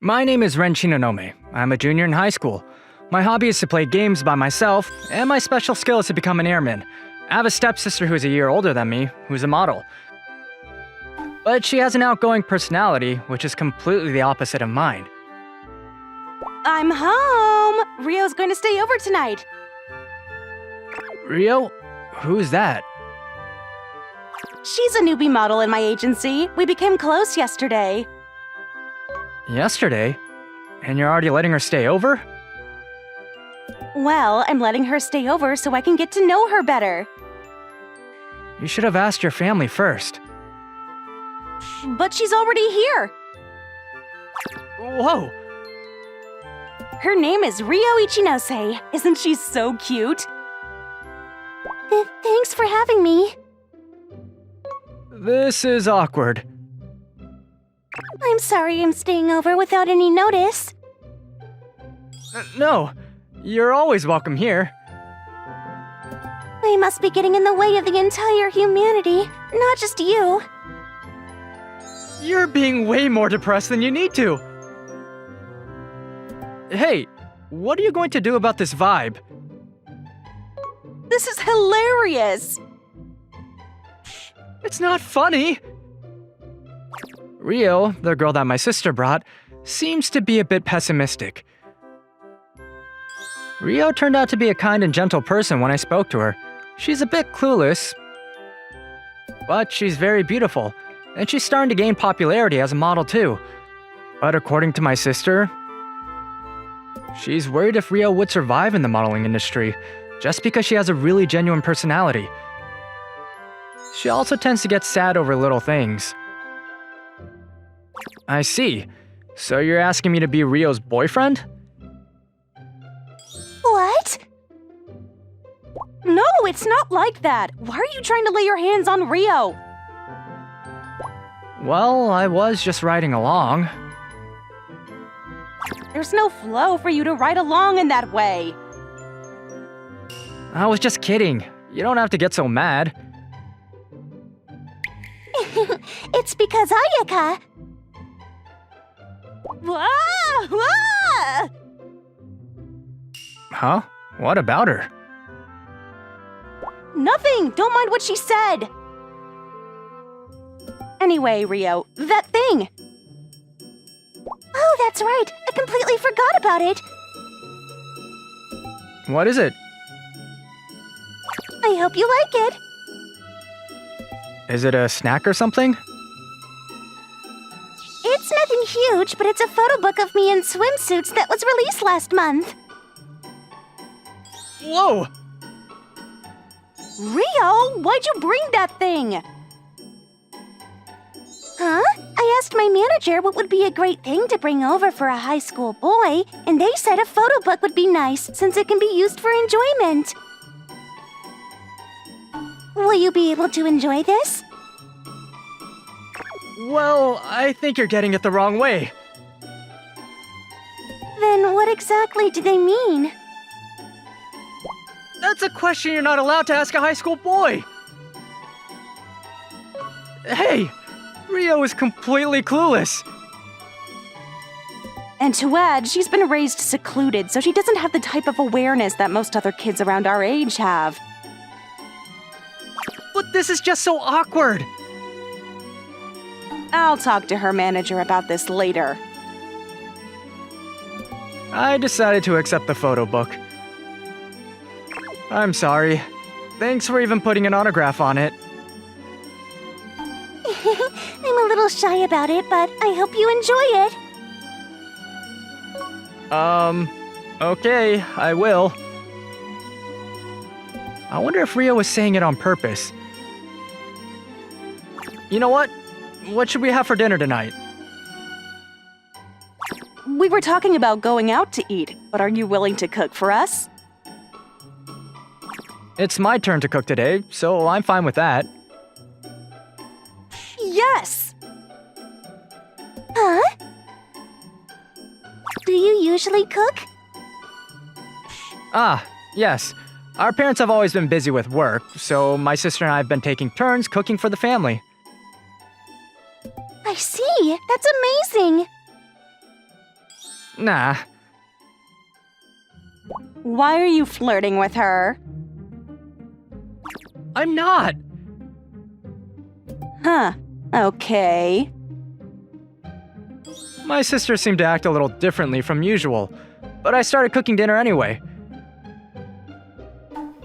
My name is Ren Shinonome. I'm a junior in high school. My hobby is to play games by myself, and my special skill is to become an airman. I have a stepsister who's a year older than me, who's a model. But she has an outgoing personality, which is completely the opposite of mine. I'm home! Rio's going to stay over tonight. Rio? Who's that? She's a newbie model in my agency. We became close yesterday. Yesterday? And you're already letting her stay over? Well, I'm letting her stay over so I can get to know her better. You should have asked your family first. But she's already here. Whoa! Her name is Rio Ichinose. Isn't she so cute? Thanks for having me. This is awkward. I'm sorry I'm staying over without any notice. No, you're always welcome here. I must be getting in the way of the entire humanity, not just you. You're being way more depressed than you need to. Hey, what are you going to do about this vibe? This is hilarious! It's not funny. Rio, the girl that my sister brought, seems to be a bit pessimistic. Rio turned out to be a kind and gentle person when I spoke to her. She's a bit clueless, but she's very beautiful, and she's starting to gain popularity as a model too. But according to my sister, she's worried if Rio would survive in the modeling industry, just because she has a really genuine personality. She also tends to get sad over little things. I see. So you're asking me to be Rio's boyfriend? What? No, it's not like that. Why are you trying to lay your hands on Rio? Well, I was just riding along. There's no flow for you to ride along in that way. I was just kidding. You don't have to get so mad. It's because Ayaka... Ah! Ah! Huh? What about her? Nothing! Don't mind what she said! Anyway, Rio, that thing! Oh, that's right! I completely forgot about it! What is it? I hope you like it! Is it a snack or something? It's nothing huge, but it's a photo book of me in swimsuits that was released last month. Whoa! Rio, why'd you bring that thing? Huh? I asked my manager what would be a great thing to bring over for a high school boy, and they said a photo book would be nice since it can be used for enjoyment. Will you be able to enjoy this? Well, I think you're getting it the wrong way. Then what exactly do they mean? That's a question you're not allowed to ask a high school boy! Hey! Rio is completely clueless! And to add, she's been raised secluded, so she doesn't have the type of awareness that most other kids around our age have. But this is just so awkward! I'll talk to her manager about this later. I decided to accept the photo book. I'm sorry. Thanks for even putting an autograph on it. I'm a little shy about it, but I hope you enjoy it. Okay, I will. I wonder if Rio was saying it on purpose. You know what? What should we have for dinner tonight? We were talking about going out to eat, but are you willing to cook for us? It's my turn to cook today, so I'm fine with that. Yes! Huh? Do you usually cook? Ah, yes. Our parents have always been busy with work, so my sister and I have been taking turns cooking for the family. I see. That's amazing. Nah. Why are you flirting with her? I'm not. Huh. Okay. My sister seemed to act a little differently from usual, but I started cooking dinner anyway.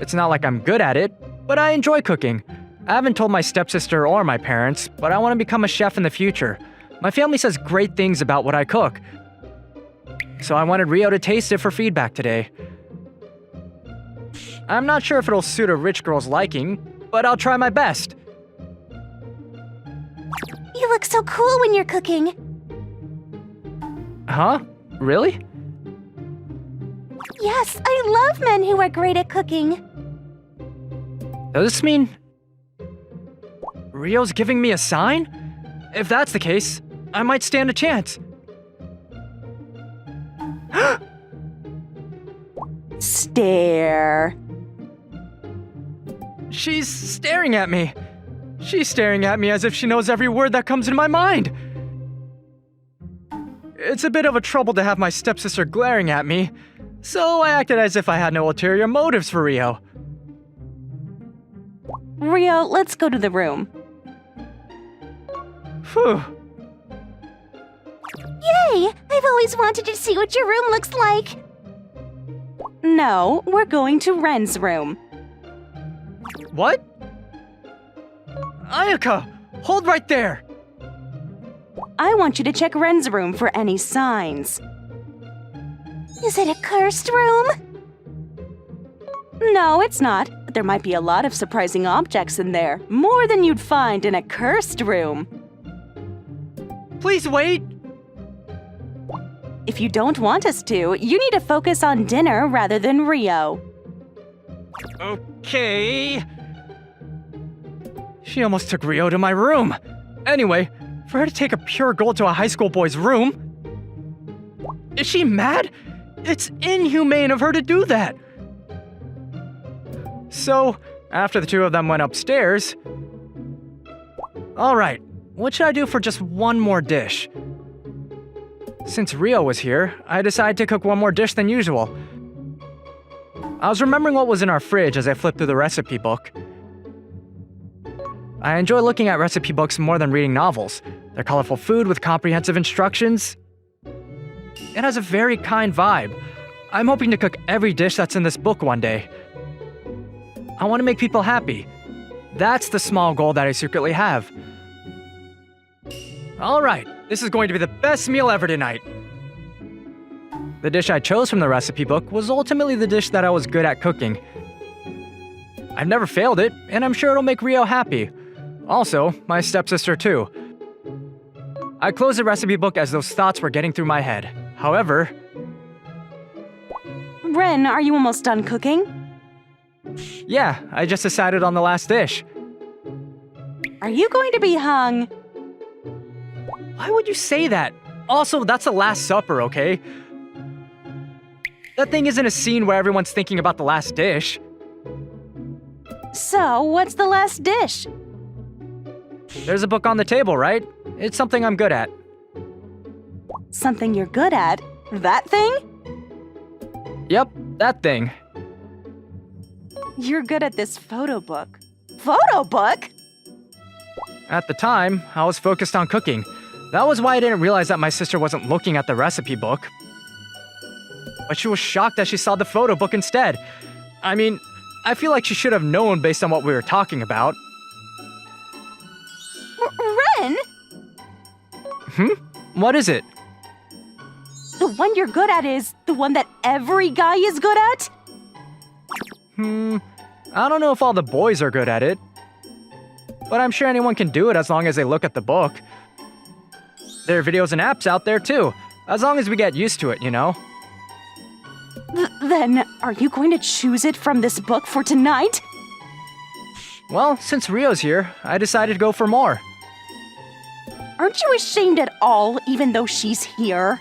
It's not like I'm good at it, but I enjoy cooking. I haven't told my stepsister or my parents, but I want to become a chef in the future. My family says great things about what I cook. So I wanted Rio to taste it for feedback today. I'm not sure if it'll suit a rich girl's liking, but I'll try my best. You look so cool when you're cooking. Huh? Really? Yes, I love men who are great at cooking. Does this mean Rio's giving me a sign? If that's the case, I might stand a chance. Stare. She's staring at me. She's staring at me as if she knows every word that comes into my mind. It's a bit of a trouble to have my stepsister glaring at me, so I acted as if I had no ulterior motives for Rio. Rio, let's go to the room. Phew. Yay! I've always wanted to see what your room looks like. No, we're going to Ren's room. What? Ayaka, hold right there. I want you to check Ren's room for any signs. Is it a cursed room? No, it's not, but there might be a lot of surprising objects in there, more than you'd find in a cursed room. Please wait. If you don't want us to, you need to focus on dinner rather than Rio. Okay. She almost took Rio to my room. Anyway, for her to take a pure gold to a high school boy's room? Is she mad? It's inhumane of her to do that. So, after the two of them went upstairs... Alright, what should I do for just one more dish? Since Rio was here, I decided to cook one more dish than usual. I was remembering what was in our fridge as I flipped through the recipe book. I enjoy looking at recipe books more than reading novels. They're colorful food with comprehensive instructions. It has a very kind vibe. I'm hoping to cook every dish that's in this book one day. I want to make people happy. That's the small goal that I secretly have. Alright, this is going to be the best meal ever tonight. The dish I chose from the recipe book was ultimately the dish that I was good at cooking. I've never failed it, and I'm sure it'll make Rio happy. Also, my stepsister too. I closed the recipe book as those thoughts were getting through my head. However... Ren, are you almost done cooking? Yeah, I just decided on the last dish. Are you going to be hung? Why would you say that? Also, that's the Last Supper, okay? That thing isn't a scene where everyone's thinking about the last dish. So, what's the last dish? There's a book on the table, right? It's something I'm good at. Something you're good at? That thing? Yep, that thing. You're good at this photo book. Photo book? At the time, I was focused on cooking. That was why I didn't realize that my sister wasn't looking at the recipe book. But she was shocked that she saw the photo book instead. I mean, I feel like she should have known based on what we were talking about. Ren? What is it? The one you're good at is the one that every guy is good at? I don't know if all the boys are good at it. But I'm sure anyone can do it as long as they look at the book. There are videos and apps out there too, as long as we get used to it, you know? Then, are you going to choose it from this book for tonight? Well, since Rio's here, I decided to go for more. Aren't you ashamed at all, even though she's here?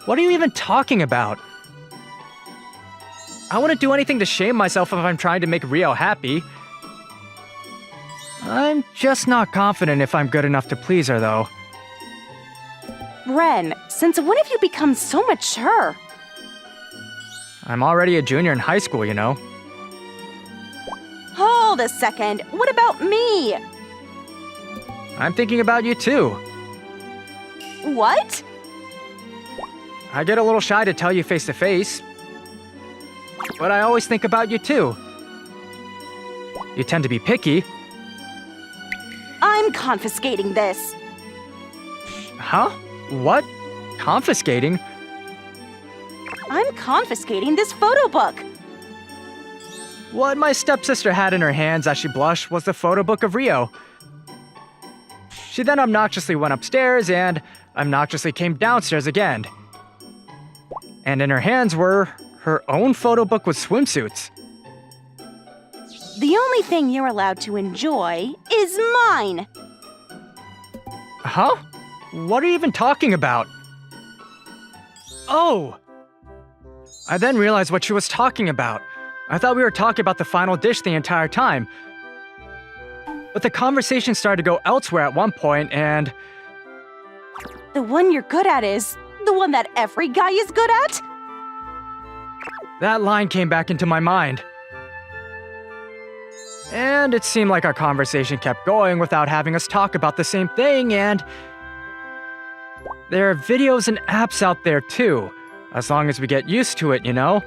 What are you even talking about? I wouldn't do anything to shame myself if I'm trying to make Rio happy. I'm just not confident if I'm good enough to please her, though. Ren, since when have you become so mature? I'm already a junior in high school, you know. Hold a second, what about me? I'm thinking about you too. What? I get a little shy to tell you face to face, but I always think about you too. You tend to be picky. I'm confiscating this. Huh? What? Confiscating? I'm confiscating this photo book. What my stepsister had in her hands as she blushed was the photo book of Rio. She then obnoxiously went upstairs and obnoxiously came downstairs again. And in her hands were her own photo book with swimsuits. The only thing you're allowed to enjoy is mine. Huh? What are you even talking about? Oh! I then realized what she was talking about. I thought we were talking about the final dish the entire time. But the conversation started to go elsewhere at one point, and The one you're good at is the one that every guy is good at? that line came back into my mind. And it seemed like our conversation kept going without having us talk about the same thing, and there are videos and apps out there too, as long as we get used to it, you know?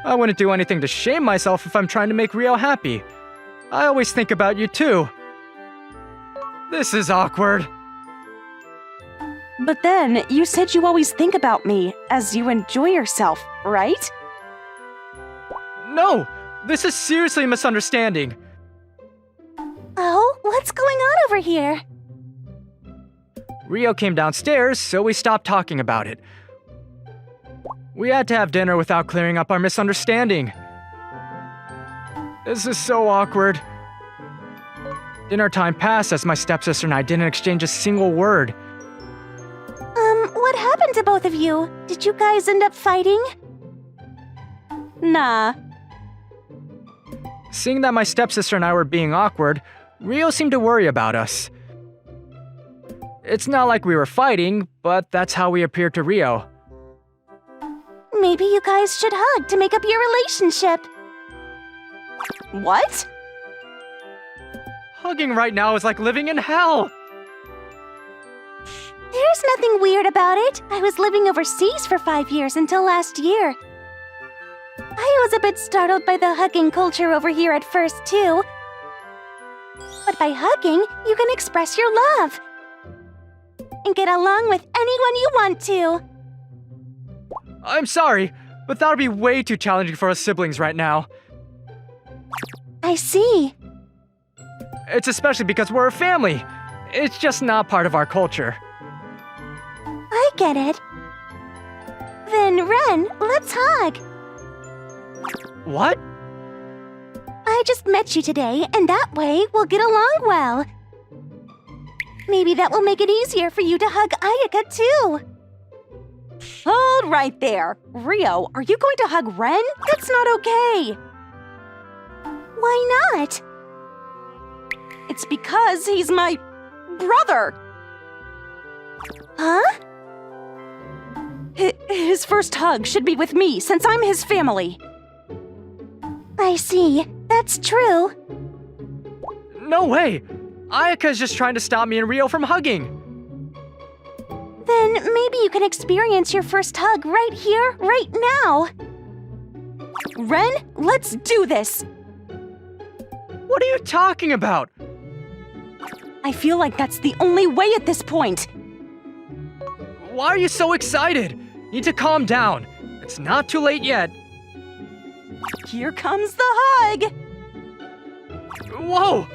I wouldn't do anything to shame myself if I'm trying to make Rio happy. I always think about you too. This is awkward. But then, you said you always think about me as you enjoy yourself, right? No! This is seriously a misunderstanding. Oh, what's going on over here? Rio came downstairs, so we stopped talking about it. We had to have dinner without clearing up our misunderstanding. This is so awkward. Dinner time passed as my stepsister and I didn't exchange a single word. What happened to both of you? Did you guys end up fighting? Nah. Seeing that my stepsister and I were being awkward, Rio seemed to worry about us. It's not like we were fighting, but that's how we appeared to Rio. Maybe you guys should hug to make up your relationship. What? Hugging right now is like living in hell! There's nothing weird about it. I was living overseas for 5 years until last year. I was a bit startled by the hugging culture over here at first, too. But by hugging, you can express your love and get along with anyone you want to. I'm sorry, but that would be way too challenging for us siblings right now. I see. It's especially because we're a family. It's just not part of our culture. I get it. Then, Ren, let's hug. What? I just met you today, and that way we'll get along well. Maybe that will make it easier for you to hug Ayaka, too. Hold right there. Rio, are you going to hug Ren? That's not okay. Why not? It's because he's my brother. Huh? His first hug should be with me since I'm his family. I see. That's true. No way! Ayaka's just trying to stop me and Rio from hugging. Then maybe you can experience your first hug right here, right now. Ren, let's do this. What are you talking about? I feel like that's the only way at this point. Why are you so excited? You need to calm down. It's not too late yet. Here comes the hug. Whoa!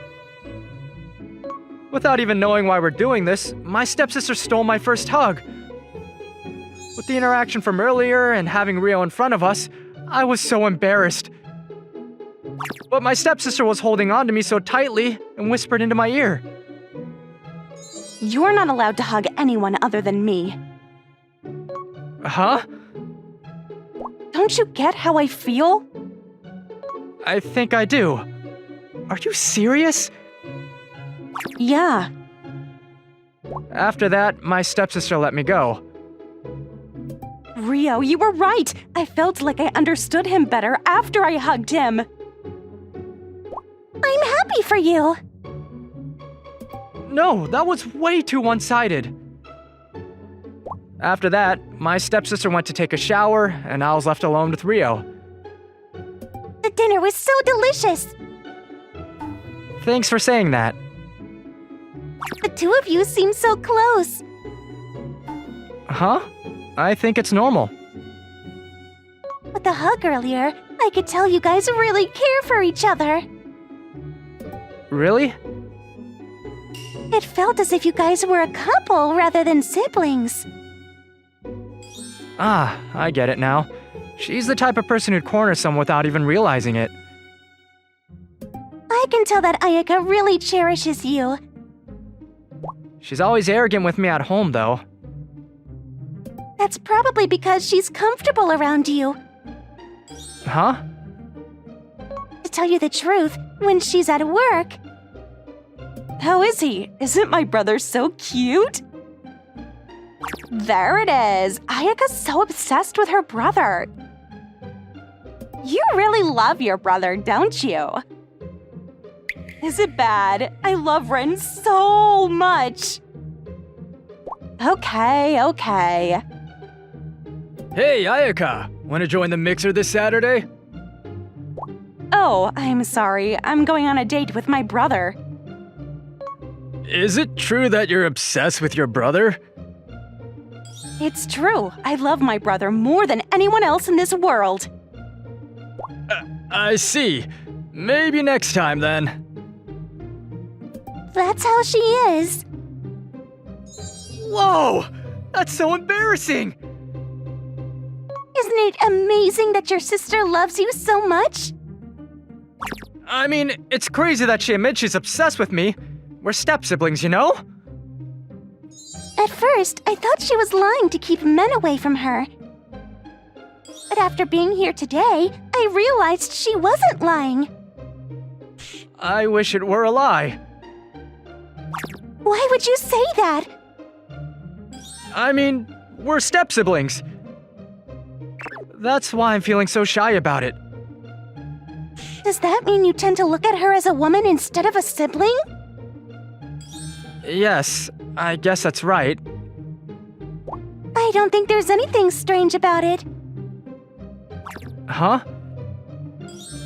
Without even knowing why we're doing this, my stepsister stole my first hug. With the interaction from earlier and having Rio in front of us, I was so embarrassed. But my stepsister was holding on to me so tightly and whispered into my ear. You're not allowed to hug anyone other than me. Huh? Don't you get how I feel? I think I do. Are you serious? Yeah. After that, my stepsister let me go. Rio, you were right. I felt like I understood him better after I hugged him. I'm happy for you. No, that was way too one-sided. After that, my stepsister went to take a shower, and I was left alone with Rio. The dinner was so delicious. Thanks for saying that. The two of you seem so close. Huh? I think it's normal. With the hug earlier, I could tell you guys really care for each other. Really? It felt as if you guys were a couple rather than siblings. Ah, I get it now. She's the type of person who'd corner someone without even realizing it. I can tell that Ayaka really cherishes you. She's always arrogant with me at home, though. That's probably because she's comfortable around you. Huh? To tell you the truth, when she's at work... How is he? Isn't my brother so cute? There it is. Ayaka's so obsessed with her brother. You really love your brother, don't you? Is it bad? I love Ren so much. Okay. Hey, Ayaka! Wanna join the mixer this Saturday? Oh, I'm sorry. I'm going on a date with my brother. Is it true that you're obsessed with your brother? It's true. I love my brother more than anyone else in this world. I see. Maybe next time then. That's how she is. Whoa! That's so embarrassing! Isn't it amazing that your sister loves you so much? I mean, it's crazy that she admits she's obsessed with me. We're step-siblings, you know? At first, I thought she was lying to keep men away from her. But after being here today, I realized she wasn't lying. I wish it were a lie. Why would you say that? I mean, we're step-siblings. That's why I'm feeling so shy about it. Does that mean you tend to look at her as a woman instead of a sibling? Yes, I guess that's right. I don't think there's anything strange about it. Huh?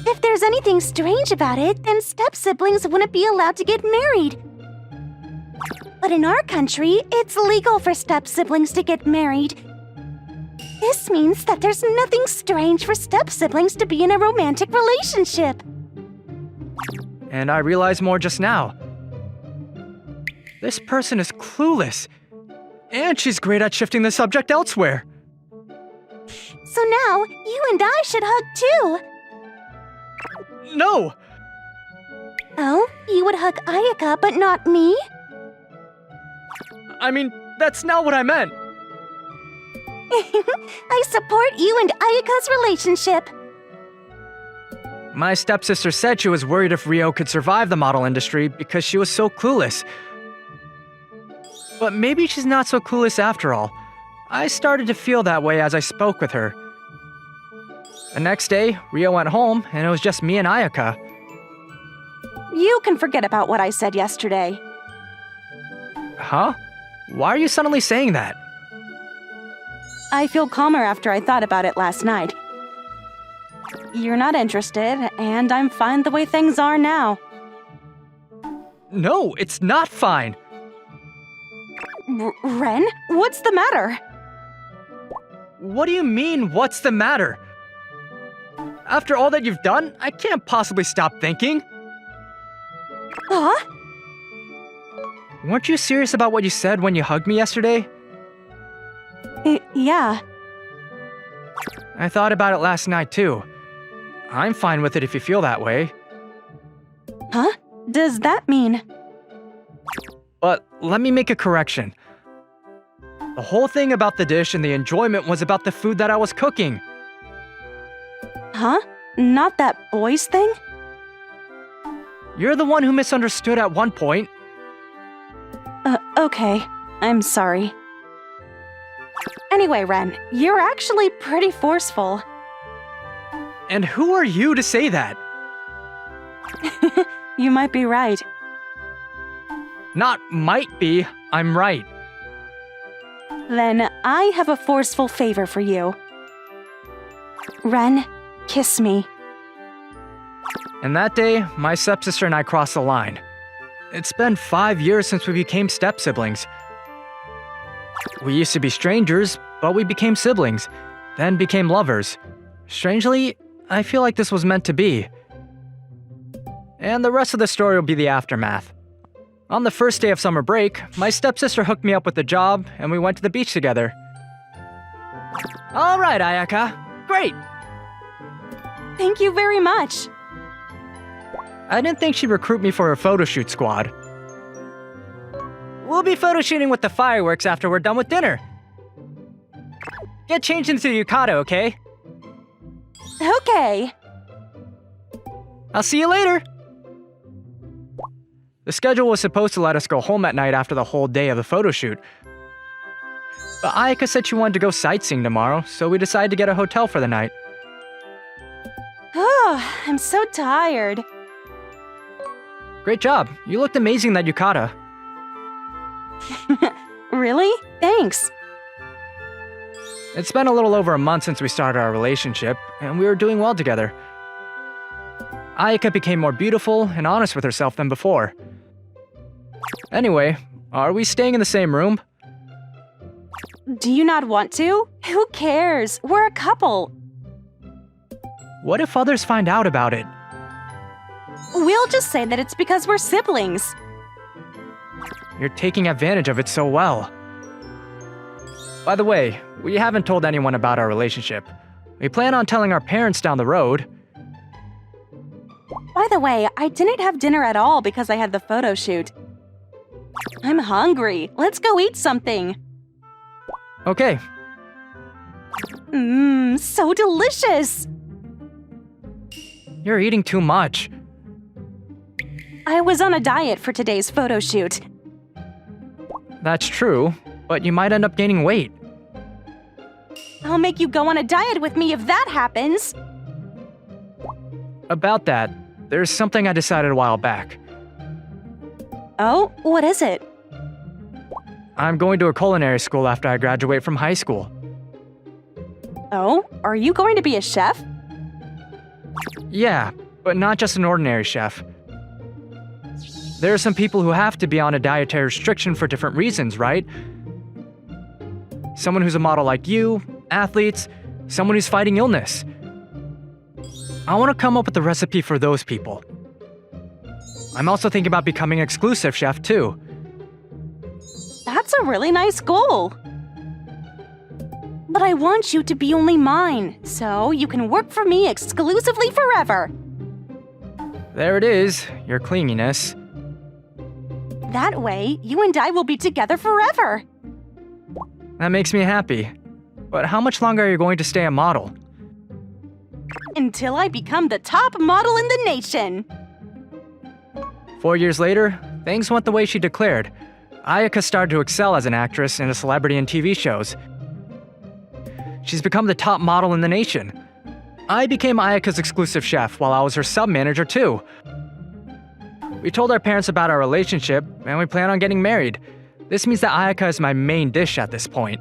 If there's anything strange about it, then step-siblings wouldn't be allowed to get married. But in our country, it's legal for step-siblings to get married. This means that there's nothing strange for step-siblings to be in a romantic relationship. And I realize more just now. This person is clueless. And she's great at shifting the subject elsewhere. So now, you and I should hug too. No! Oh, you would hug Ayaka, but not me? I mean, that's not what I meant. I support you and Ayaka's relationship. My stepsister said she was worried if Rio could survive the model industry because she was so clueless. But maybe she's not so clueless after all. I started to feel that way as I spoke with her. The next day, Rio went home, and it was just me and Ayaka. You can forget about what I said yesterday. Huh? Why are you suddenly saying that? I feel calmer after I thought about it last night. You're not interested, and I'm fine the way things are now. No, it's not fine. Ren, what's the matter? What do you mean, what's the matter? After all that you've done, I can't possibly stop thinking. Huh? Weren't you serious about what you said when you hugged me yesterday? Yeah. I thought about it last night, too. I'm fine with it if you feel that way. Huh? Does that mean? But let me make a correction. The whole thing about the dish and the enjoyment was about the food that I was cooking. Huh? Not that boys thing? You're the one who misunderstood at one point. Okay. I'm sorry. Anyway, Ren, you're actually pretty forceful. And who are you to say that? You might be right. Not might be, I'm right. Then I have a forceful favor for you. Ren, kiss me. And that day, my stepsister and I crossed the line. It's been 5 years since we became step-siblings. We used to be strangers, but we became siblings, then became lovers. Strangely, I feel like this was meant to be. And the rest of the story will be the aftermath. On the first day of summer break, my stepsister hooked me up with a job, and we went to the beach together. All right, Ayaka. Great! Thank you very much. I didn't think she'd recruit me for her photo shoot squad. We'll be photo shooting with the fireworks after we're done with dinner. Get changed into the yukata, okay? Okay. I'll see you later! The schedule was supposed to let us go home at night after the whole day of the photo shoot. But Ayaka said she wanted to go sightseeing tomorrow, so we decided to get a hotel for the night. Oh, I'm so tired. Great job. You looked amazing in that yukata. Really? Thanks. It's been a little over a month since we started our relationship, and we were doing well together. Ayaka became more beautiful and honest with herself than before. Anyway, are we staying in the same room? Do you not want to? Who cares? We're a couple. What if others find out about it? We'll just say that it's because we're siblings. You're taking advantage of it so well. By the way, we haven't told anyone about our relationship. We plan on telling our parents down the road. By the way, I didn't have dinner at all because I had the photo shoot. I'm hungry. Let's go eat something. Okay. Mmm, so delicious. You're eating too much. I was on a diet for today's photo shoot. That's true, but you might end up gaining weight. I'll make you go on a diet with me if that happens. About that, there's something I decided a while back. Oh, what is it? I'm going to a culinary school after I graduate from high school. Oh, are you going to be a chef? Yeah, but not just an ordinary chef. There are some people who have to be on a dietary restriction for different reasons, right? Someone who's a model like you, athletes, someone who's fighting illness. I want to come up with a recipe for those people. I'm also thinking about becoming an exclusive chef too. That's a really nice goal. But I want you to be only mine, so you can work for me exclusively forever. There it is, your clinginess. That way, you and I will be together forever. That makes me happy. But how much longer are you going to stay a model? Until I become the top model in the nation. 4 years later, things went the way she declared. Ayaka started to excel as an actress and a celebrity in TV shows. She's become the top model in the nation. I became Ayaka's exclusive chef while I was her sub-manager too. We told our parents about our relationship, and we plan on getting married. This means that Ayaka is my main dish at this point.